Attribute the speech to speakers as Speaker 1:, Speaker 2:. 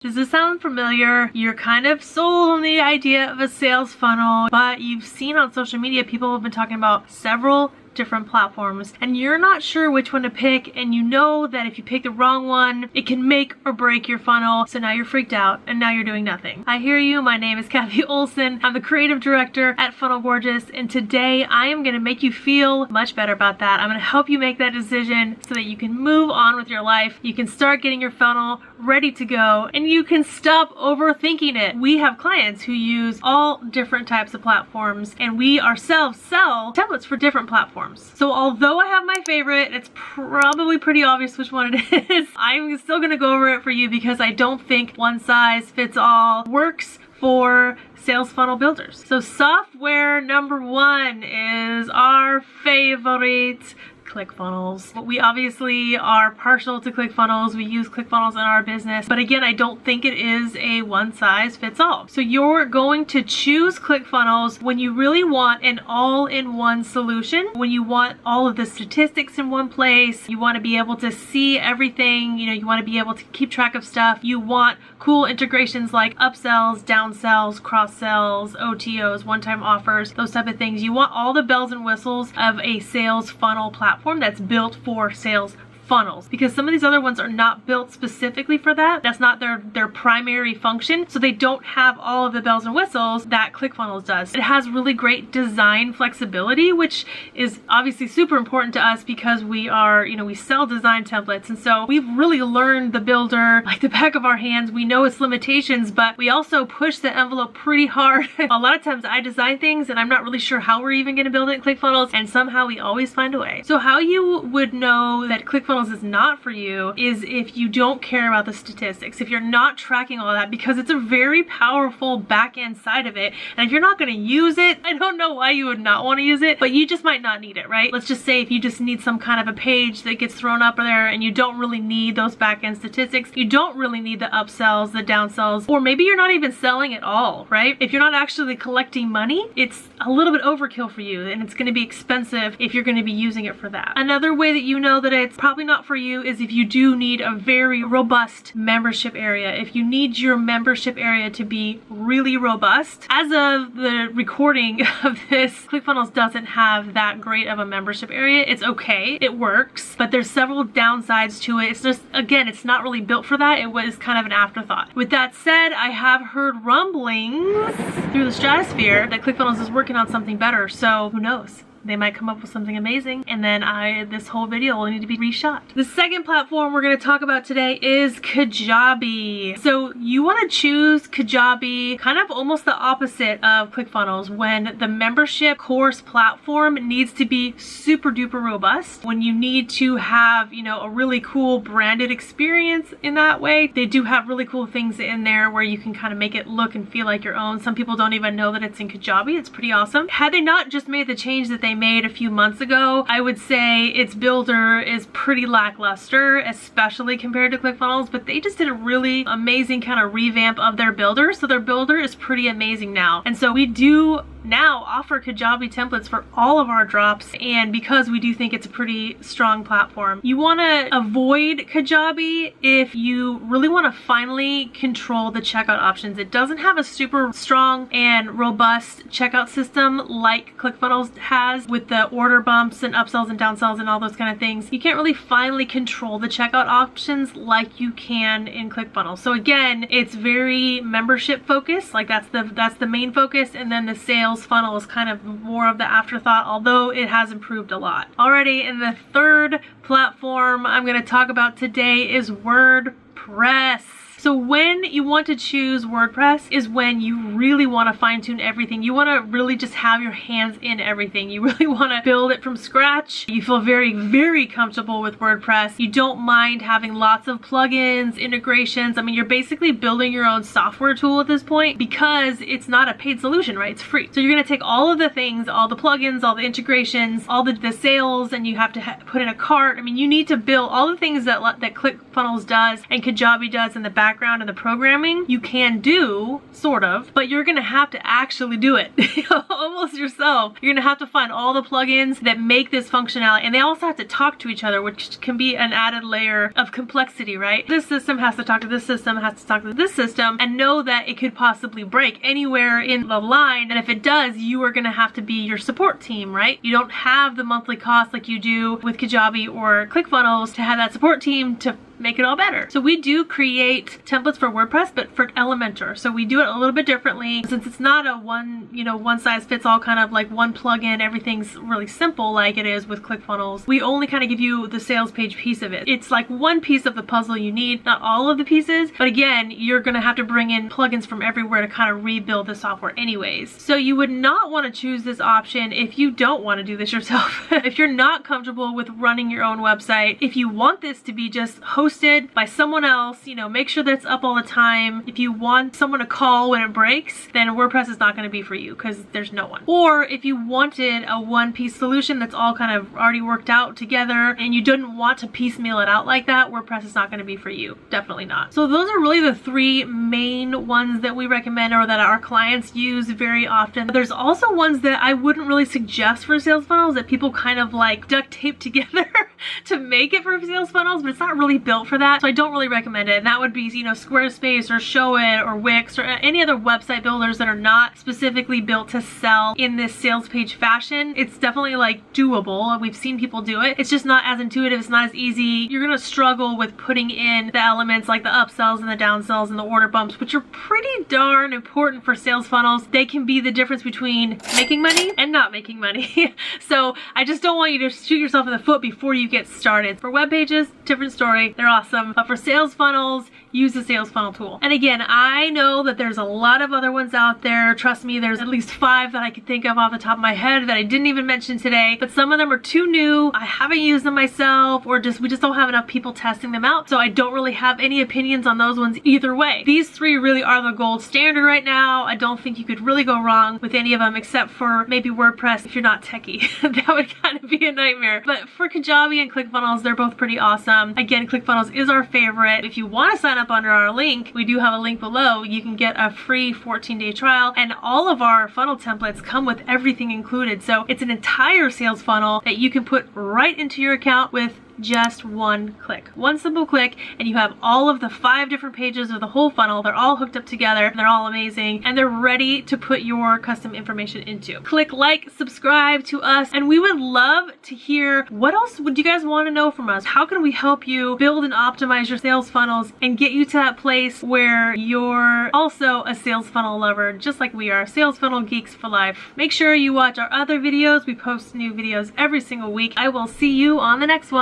Speaker 1: Does this sound familiar? You're kind of sold on the idea of a sales funnel, but you've seen on social media people have been talking about several different platforms and you're not sure which one to pick, and you know that if you pick the wrong one it can make or break your funnel. So now you're freaked out and now you're doing nothing. I hear you. My name is Kathy Olson. I'm the creative director at Funnel Gorgeous, and today I am going to make you feel much better about that. I'm going to help you make that decision so that you can move on with your life. You can start getting your funnel ready to go and you can stop overthinking it. We have clients who use all different types of platforms, and we ourselves sell templates for different platforms. So although I have my favorite, it's probably pretty obvious which one it is. I'm still gonna go over it for you because I don't think one size fits all works for sales funnel builders. So software number one is our favorite, Clickfunnels. We obviously are partial to Clickfunnels. We use Clickfunnels in our business, but again, I don't think it is a one size fits all. So you're going to choose Clickfunnels when you really want an all-in-one solution, when you want all of the statistics in one place, you want to be able to see everything, you want to be able to keep track of stuff, you want cool integrations like upsells, downsells, cross-sells, OTOs, one-time offers, those type of things. You want all the bells and whistles of a sales funnel platform that's built for sales funnels, because some of these other ones are not built specifically for that. That's not their primary function, so they don't have all of the bells and whistles that Clickfunnels does. It has really great design flexibility, which is obviously super important to us because we are, we sell design templates, and so we've really learned the builder like the back of our hands. We know its limitations, but we also push the envelope pretty hard. A lot of times I design things and I'm not really sure how we're even going to build it in Clickfunnels, and somehow we always find a way. So how you would know that Clickfunnels is not for you is if you don't care about the statistics, if you're not tracking all that, because it's a very powerful back end side of it, and if you're not going to use it, I don't know why you would not want to use it, but you just might not need it, right? Let's just say if you just need some kind of a page that gets thrown up there and you don't really need those back end statistics, you don't really need the upsells, the downsells, or maybe you're not even selling at all, right? If you're not actually collecting money, it's a little bit overkill for you, and it's going to be expensive if you're going to be using it for that. Another way that you know that it's probably not for you is if you do need a very robust membership area. If you need your membership area to be really robust. As of the recording of this, Clickfunnels doesn't have that great of a membership area. It's okay, it works, but there's several downsides to it. It's just, again, it's not really built for that. It was kind of an afterthought. With that said, I have heard rumblings through the stratosphere that Clickfunnels is working on something better, so who knows? They might come up with something amazing, and then this whole video will need to be reshot. The second platform we're going to talk about today is Kajabi. So you want to choose Kajabi, kind of almost the opposite of Clickfunnels, when the membership course platform needs to be super duper robust, when you need to have, a really cool branded experience in that way. They do have really cool things in there where you can kind of make it look and feel like your own. Some people don't even know that it's in Kajabi. It's pretty awesome. Had they not just made the change that they made a few months ago, I would say its builder is pretty lackluster, especially compared to Clickfunnels, but they just did a really amazing kind of revamp of their builder. So their builder is pretty amazing now. And so we do now offer Kajabi templates for all of our drops, and because we do think it's a pretty strong platform. You want to avoid Kajabi if you really want to finally control the checkout options. It doesn't have a super strong and robust checkout system like Clickfunnels has, with the order bumps and upsells and downsells and all those kind of things. You can't really finally control the checkout options like you can in Clickfunnels. So again, it's very membership focused, like that's the main focus, and then the sales funnel is kind of more of the afterthought, although it has improved a lot. Already, in the third platform I'm going to talk about today is WordPress. So when you want to choose WordPress is when you really want to fine tune everything. You want to really just have your hands in everything. You really want to build it from scratch. You feel very, very comfortable with WordPress. You don't mind having lots of plugins, integrations. I mean, you're basically building your own software tool at this point because it's not a paid solution, right? It's free. So you're going to take all of the things, all the plugins, all the integrations, all the sales, and you have to put in a cart. I mean, you need to build all the things that Clickfunnels does and Kajabi does in the back background and the programming, you can do, sort of, but you're gonna have to actually do it almost yourself. You're gonna have to find all the plugins that make this functionality, and they also have to talk to each other, which can be an added layer of complexity, right? This system has to talk to this system, has to talk to this system, and know that it could possibly break anywhere in the line, and if it does, you are gonna have to be your support team, right? You don't have the monthly cost like you do with Kajabi or Clickfunnels to have that support team to make it all better. So we do create templates for WordPress, but for Elementor. So we do it a little bit differently since it's not a one size fits all kind of like one plugin, everything's really simple like it is with Clickfunnels. We only kind of give you the sales page piece of it. It's like one piece of the puzzle you need, not all of the pieces, but again, you're gonna have to bring in plugins from everywhere to kind of rebuild the software anyways. So you would not want to choose this option if you don't want to do this yourself. If you're not comfortable with running your own website, if you want this to be just hosted by someone else, you know, make sure that it's up all the time. If you want someone to call when it breaks, then WordPress is not going to be for you because there's no one. Or if you wanted a one-piece solution that's all kind of already worked out together and you didn't want to piecemeal it out like that, WordPress is not going to be for you. Definitely not. So those are really the three main ones that we recommend or that our clients use very often. There's also ones that I wouldn't really suggest for sales funnels that people kind of like duct tape together to make it for sales funnels, but it's not really built for that, so I don't really recommend it. And that would be, you know, Squarespace or Showit or Wix or any other website builders that are not specifically built to sell in this sales page fashion. It's definitely like doable. We've seen people do it. It's just not as intuitive. It's not as easy. You're gonna struggle with putting in the elements like the upsells and the downsells and the order bumps, which are pretty darn important for sales funnels. They can be the difference between making money and not making money. So I just don't want you to shoot yourself in the foot before you get started. For web pages, different story. They're awesome. But for sales funnels, use the sales funnel tool. And again, I know that there's a lot of other ones out there. Trust me, there's at least 5 that I could think of off the top of my head that I didn't even mention today, but some of them are too new. I haven't used them myself, or we just don't have enough people testing them out. So I don't really have any opinions on those ones either way. These 3 really are the gold standard right now. I don't think you could really go wrong with any of them except for maybe WordPress if you're not techie. That would kind of be a nightmare. But for Kajabi and Clickfunnels, they're both pretty awesome. Again, Clickfunnels is our favorite. If you want to sign up under our link, we do have a link below. You can get a free 14-day trial, and all of our funnel templates come with everything included. So it's an entire sales funnel that you can put right into your account with just one click. One simple click, and you have all of the 5 different pages of the whole funnel. They're all hooked up together, and they're all amazing, and they're ready to put your custom information into. Click like, subscribe to us, and we would love to hear what else would you guys want to know from us. How can we help you build and optimize your sales funnels and get you to that place where you're also a sales funnel lover, just like we are, sales funnel geeks for life. Make sure you watch our other videos. We post new videos every single week. I will see you on the next one.